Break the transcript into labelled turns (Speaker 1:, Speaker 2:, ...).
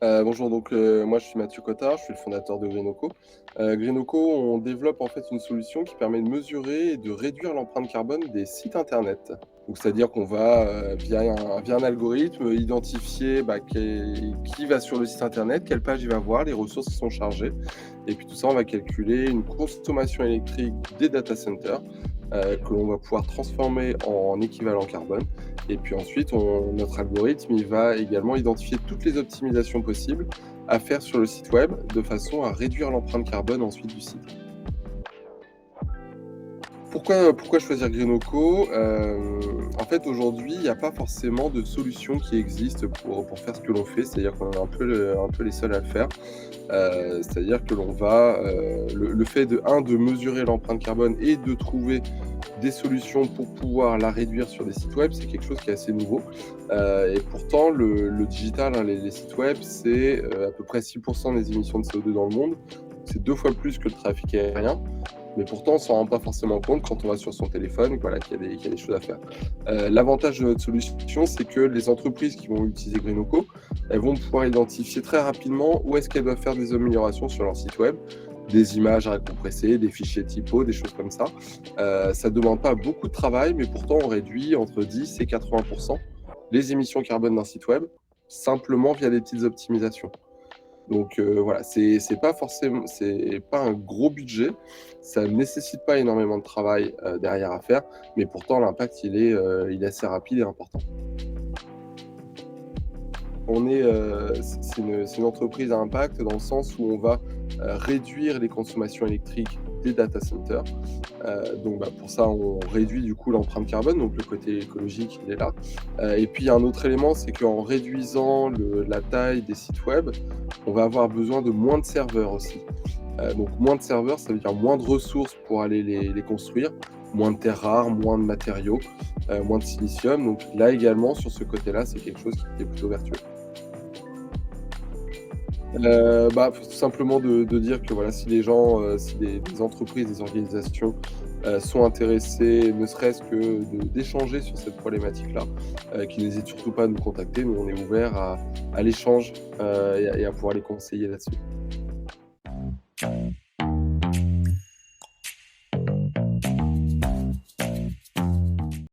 Speaker 1: Bonjour, moi je suis Mathieu Cottard, je suis le fondateur de Greenoko. Greenoko, on développe en fait une solution qui permet de mesurer et de réduire l'empreinte carbone des sites internet. Donc c'est-à-dire qu'on va, via un algorithme, identifier, qui va sur le site internet, quelle page il va voir, les ressources qui sont chargées et puis tout ça, on va calculer une consommation électrique des data centers, que l'on va pouvoir transformer en équivalent carbone et puis ensuite, notre algorithme, il va également identifier toutes les optimisations possibles à faire sur le site web, de façon à réduire l'empreinte carbone ensuite du site. Pourquoi choisir Grenoco? En fait, aujourd'hui, il n'y a pas forcément de solution qui existe pour faire ce que l'on fait. C'est-à-dire qu'on est un peu les seuls à le faire. C'est-à-dire que l'on va, le fait de mesurer l'empreinte carbone et de trouver des solutions pour pouvoir la réduire sur des sites web, c'est quelque chose qui est assez nouveau. Et pourtant le digital, hein, les sites web, c'est, à peu près 6 des émissions de CO2 dans le monde. C'est 2 fois plus que le trafic aérien, mais pourtant on s'en rend pas forcément compte quand on va sur son téléphone, voilà, qu'il y a des choses à faire. L'avantage de notre solution, c'est que les entreprises qui vont utiliser Greenoko, elles vont pouvoir identifier très rapidement où est-ce qu'elles doivent faire des améliorations sur leur site web, des images à recompresser, des fichiers typo, des choses comme ça. Ça ne demande pas beaucoup de travail, mais pourtant on réduit entre 10 et 80 les émissions carbone d'un site web, simplement via des petites optimisations. Donc voilà, c'est pas un gros budget, ça ne nécessite pas énormément de travail, derrière à faire, mais pourtant l'impact il est assez rapide et important. C'est une entreprise à impact dans le sens où on va, réduire les consommations électriques des data centers. Pour ça, on réduit du coup l'empreinte carbone, donc le côté écologique, il est là. Et puis il y a un autre élément, c'est qu'en réduisant la taille des sites web, on va avoir besoin de moins de serveurs aussi. Donc moins de serveurs, ça veut dire moins de ressources pour aller les construire, moins de terres rares, moins de matériaux, moins de silicium. Donc là également, sur ce côté-là, c'est quelque chose qui est plutôt vertueux. Tout simplement de dire que voilà, si les gens, si des entreprises, des organisations, sont intéressées, ne serait-ce que d'échanger sur cette problématique-là, qu'ils n'hésitent surtout pas à nous contacter. Nous, on est ouverts à l'échange, et à pouvoir les conseiller là-dessus.